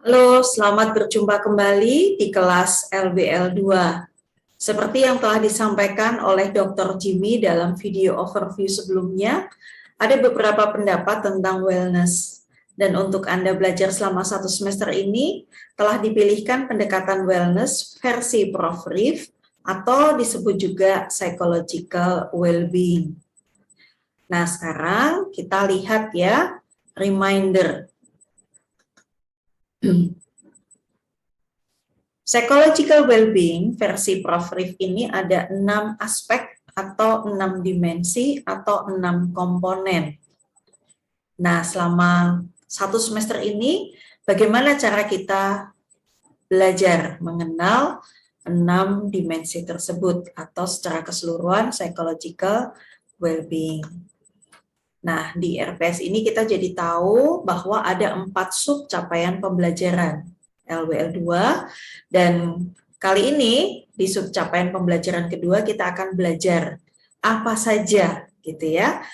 Halo, selamat berjumpa kembali di kelas LBL2. Seperti yang telah disampaikan oleh Dr. Jimmy dalam video overview sebelumnya, ada beberapa pendapat tentang wellness. Dan untuk Anda belajar selama 1 semester ini, telah dipilihkan pendekatan wellness versi Prof. Rif atau disebut juga psychological well-being. Nah, sekarang kita lihat ya, reminder. Psychological well-being versi Prof. Rif ini ada 6 aspek atau 6 dimensi atau 6 komponen. Nah, selama 1 semester ini, bagaimana cara kita belajar mengenal 6 dimensi tersebut atau secara keseluruhan psychological well-being. Nah, di RPS ini kita jadi tahu bahwa ada 4 sub capaian pembelajaran LWL2, dan kali ini di sub capaian pembelajaran kedua kita akan belajar apa saja gitu ya.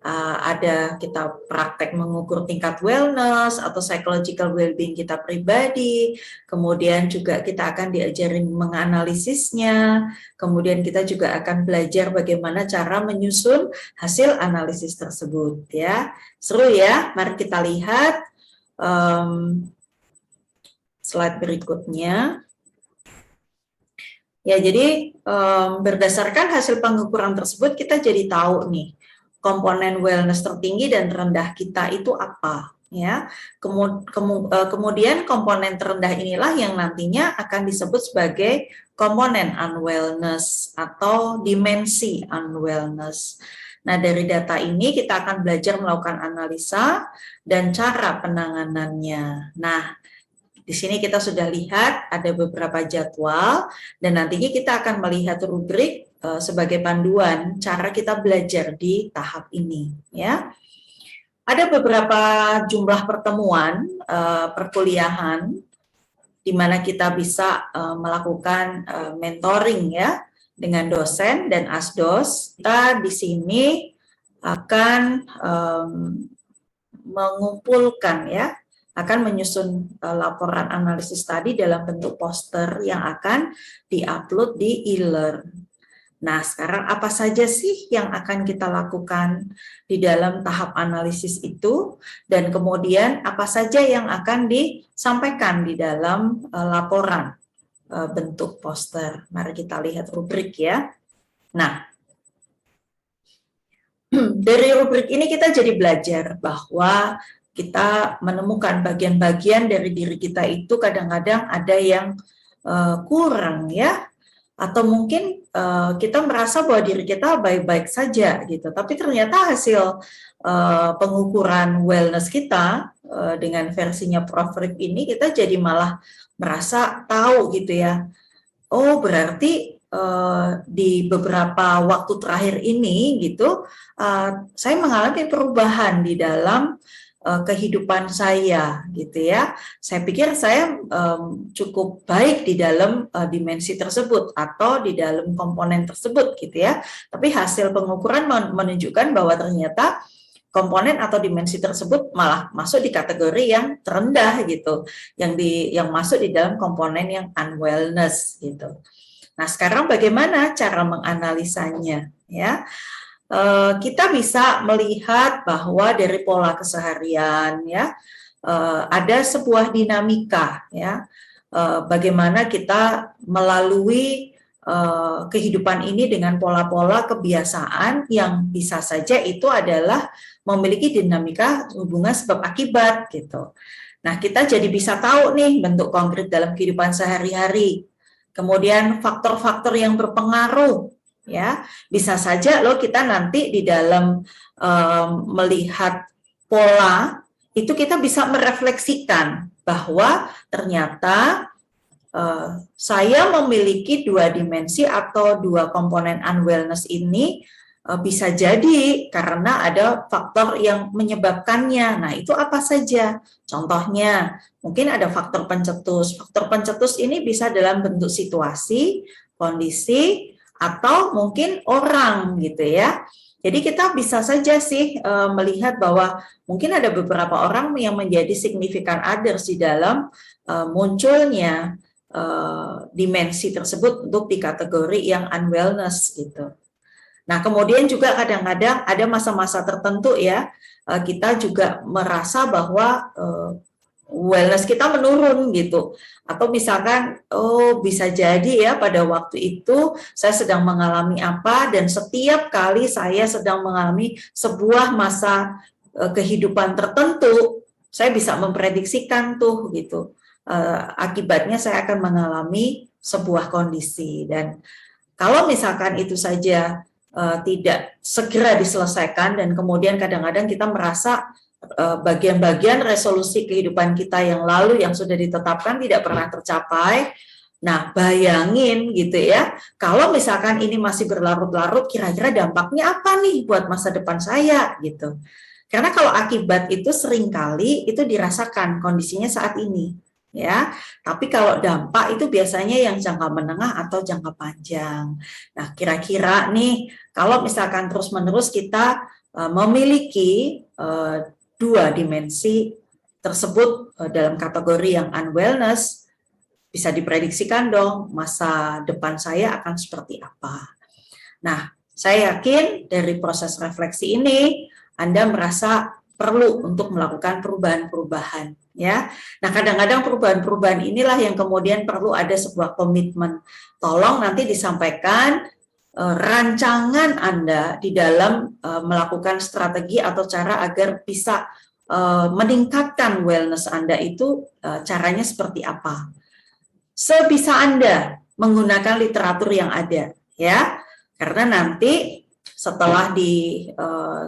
Ada kita praktek mengukur tingkat wellness atau psychological well-being kita pribadi, kemudian juga kita akan diajarin menganalisisnya, kemudian kita juga akan belajar bagaimana cara menyusun hasil analisis tersebut ya. Seru ya, mari kita lihat slide berikutnya. Ya, jadi berdasarkan hasil pengukuran tersebut kita jadi tahu nih komponen wellness tertinggi dan terendah kita itu apa ya. Kemudian komponen terendah inilah yang nantinya akan disebut sebagai komponen unwellness atau dimensi unwellness. Nah, dari data ini kita akan belajar melakukan analisa dan cara penanganannya. Nah, di sini kita sudah lihat ada beberapa jadwal dan nantinya kita akan melihat rubrik sebagai panduan cara kita belajar di tahap ini ya. Ada beberapa jumlah pertemuan perkuliahan di mana kita bisa melakukan mentoring ya dengan dosen dan asdos. Kita di sini akan mengumpulkan ya, akan menyusun laporan analisis tadi dalam bentuk poster yang akan diupload di e-learn. Nah, sekarang apa saja sih yang akan kita lakukan di dalam tahap analisis itu, dan kemudian apa saja yang akan disampaikan di dalam laporan bentuk poster. Mari kita lihat rubrik ya. Nah, dari rubrik ini kita jadi belajar bahwa kita menemukan bagian-bagian dari diri kita itu kadang-kadang ada yang kurang ya, atau mungkin kita merasa bahwa diri kita baik-baik saja gitu, tapi ternyata hasil pengukuran wellness kita dengan versinya Prof. Rif ini kita jadi malah merasa tahu gitu ya, oh berarti di beberapa waktu terakhir ini gitu saya mengalami perubahan di dalam kehidupan saya gitu ya. Saya pikir saya cukup baik di dalam dimensi tersebut atau di dalam komponen tersebut gitu ya. Tapi hasil pengukuran menunjukkan bahwa ternyata komponen atau dimensi tersebut malah masuk di kategori yang terendah gitu, yang masuk di dalam komponen yang unwellness gitu. Nah, sekarang bagaimana cara menganalisanya ya? Kita bisa melihat bahwa dari pola keseharian ya ada sebuah dinamika ya, bagaimana kita melalui kehidupan ini dengan pola-pola kebiasaan yang bisa saja itu adalah memiliki dinamika hubungan sebab akibat gitu. Nah, kita jadi bisa tahu nih bentuk konkret dalam kehidupan sehari-hari. Kemudian faktor-faktor yang berpengaruh ya, bisa saja loh kita nanti di dalam melihat pola itu kita bisa merefleksikan bahwa ternyata saya memiliki 2 dimensi atau 2 komponen unwellness ini bisa jadi karena ada faktor yang menyebabkannya. Nah, itu apa saja? Contohnya, mungkin ada faktor pencetus. Faktor pencetus ini bisa dalam bentuk situasi, kondisi, atau mungkin orang gitu ya. Jadi kita bisa saja sih melihat bahwa mungkin ada beberapa orang yang menjadi significant others di dalam munculnya dimensi tersebut untuk di kategori yang unwellness gitu. Nah, kemudian juga kadang-kadang ada masa-masa tertentu ya, kita juga merasa bahwa wellness kita menurun gitu. Atau misalkan, oh bisa jadi ya pada waktu itu saya sedang mengalami apa, dan setiap kali saya sedang mengalami sebuah masa kehidupan tertentu, saya bisa memprediksikan tuh gitu. Akibatnya saya akan mengalami sebuah kondisi. Dan kalau misalkan itu saja tidak segera diselesaikan, dan kemudian kadang-kadang kita merasa bagian-bagian resolusi kehidupan kita yang lalu yang sudah ditetapkan tidak pernah tercapai. Nah, bayangin gitu ya, kalau misalkan ini masih berlarut-larut, kira-kira dampaknya apa nih buat masa depan saya gitu. Karena kalau akibat itu seringkali itu dirasakan kondisinya saat ini. Ya, tapi kalau dampak itu biasanya yang jangka menengah atau jangka panjang. Nah, kira-kira nih kalau misalkan terus-menerus kita memiliki dua dimensi tersebut dalam kategori yang unwellness, bisa diprediksikan dong masa depan saya akan seperti apa. Nah, saya yakin dari proses refleksi ini Anda merasa perlu untuk melakukan perubahan-perubahan ya. Nah, kadang-kadang perubahan-perubahan inilah yang kemudian perlu ada sebuah komitmen. Tolong nanti disampaikan rancangan Anda di dalam melakukan strategi atau cara agar bisa meningkatkan wellness Anda itu caranya seperti apa. Sebisa Anda menggunakan literatur yang ada ya. Karena nanti setelah di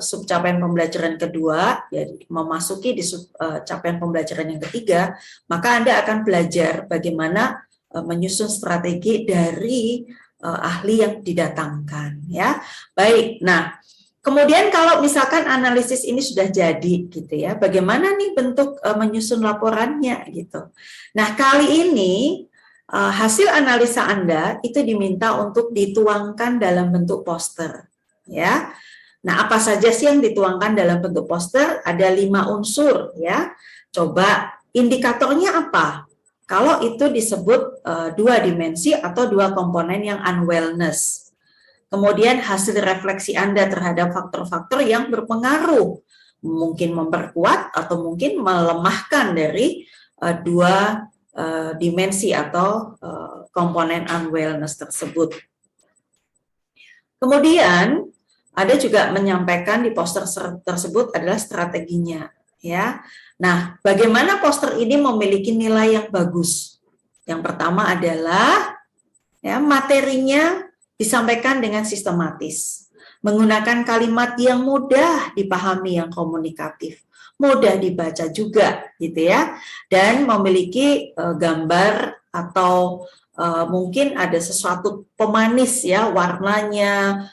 subcapaian pembelajaran kedua, ya, memasuki di capaian pembelajaran yang ketiga, maka Anda akan belajar bagaimana menyusun strategi dari ahli yang didatangkan. Ya, baik. Nah, kemudian kalau misalkan analisis ini sudah jadi, gitu ya, bagaimana nih bentuk menyusun laporannya, gitu. Nah, kali ini hasil analisa Anda itu diminta untuk dituangkan dalam bentuk poster. Ya, nah apa saja sih yang dituangkan dalam bentuk poster? Ada 5 unsur ya. Coba indikatornya apa? Kalau itu disebut dua dimensi atau dua komponen yang unwellness. Kemudian hasil refleksi Anda terhadap faktor-faktor yang berpengaruh, mungkin memperkuat atau mungkin melemahkan dari dua dimensi atau komponen unwellness tersebut. Kemudian ada juga menyampaikan di poster tersebut adalah strateginya, ya. Nah, bagaimana poster ini memiliki nilai yang bagus? Yang pertama adalah ya, materinya disampaikan dengan sistematis, menggunakan kalimat yang mudah dipahami, yang komunikatif, mudah dibaca juga, gitu ya, dan memiliki gambar atau mungkin ada sesuatu pemanis ya, warnanya,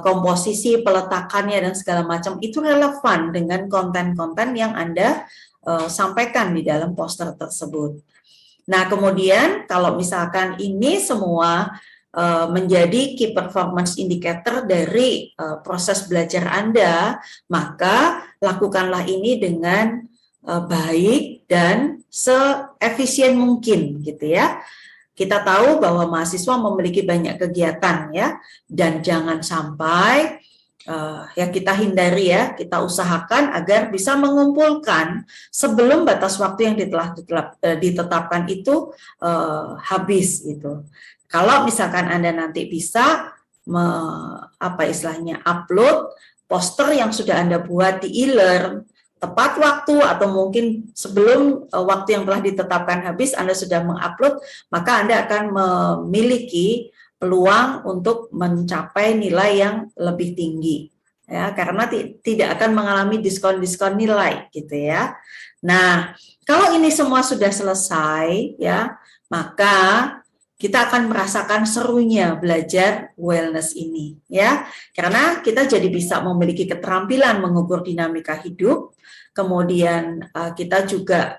komposisi, peletakannya, dan segala macam itu relevan dengan konten-konten yang Anda sampaikan di dalam poster tersebut. Nah, kemudian kalau misalkan ini semua menjadi key performance indicator dari proses belajar Anda, maka lakukanlah ini dengan baik dan seefisien mungkin, gitu ya. Kita tahu bahwa mahasiswa memiliki banyak kegiatan ya, dan jangan sampai ya kita hindari ya, kita usahakan agar bisa mengumpulkan sebelum batas waktu yang ditetapkan itu habis gitu. Kalau misalkan Anda nanti bisa upload poster yang sudah Anda buat di e-learn tepat waktu atau mungkin sebelum waktu yang telah ditetapkan habis Anda sudah mengupload, maka Anda akan memiliki peluang untuk mencapai nilai yang lebih tinggi ya, karena tidak akan mengalami diskon-diskon nilai gitu ya. Nah, kalau ini semua sudah selesai ya, maka kita akan merasakan serunya belajar wellness ini ya, karena kita jadi bisa memiliki keterampilan mengukur dinamika hidup. Kemudian kita juga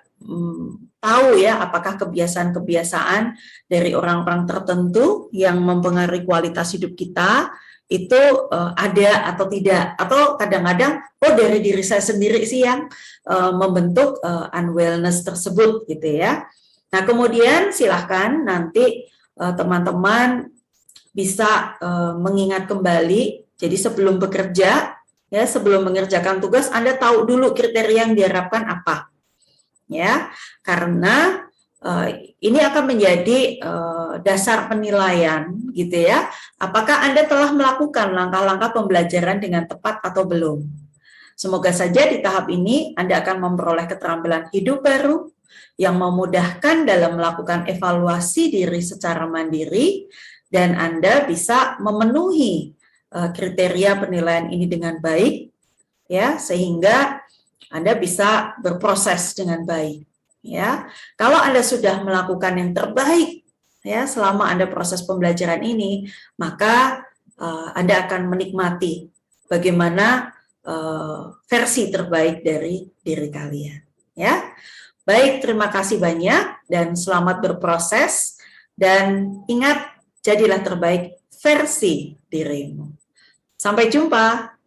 tahu ya apakah kebiasaan-kebiasaan dari orang-orang tertentu yang mempengaruhi kualitas hidup kita itu ada atau tidak, atau kadang-kadang dari diri saya sendiri sih yang membentuk unwellness tersebut gitu ya. Nah kemudian silahkan nanti teman-teman bisa mengingat kembali. Jadi sebelum bekerja, ya sebelum mengerjakan tugas, Anda tahu dulu kriteria yang diharapkan apa, ya, karena ini akan menjadi dasar penilaian, gitu ya. Apakah Anda telah melakukan langkah-langkah pembelajaran dengan tepat atau belum? Semoga saja di tahap ini Anda akan memperoleh keterampilan hidup baru yang memudahkan dalam melakukan evaluasi diri secara mandiri, dan Anda bisa memenuhi kriteria penilaian ini dengan baik, ya, sehingga Anda bisa berproses dengan baik. Ya, kalau Anda sudah melakukan yang terbaik, ya, selama Anda proses pembelajaran ini, maka Anda akan menikmati bagaimana versi terbaik dari diri kalian. Ya, baik, terima kasih banyak dan selamat berproses, dan ingat, jadilah terbaik versi dirimu. Sampai jumpa.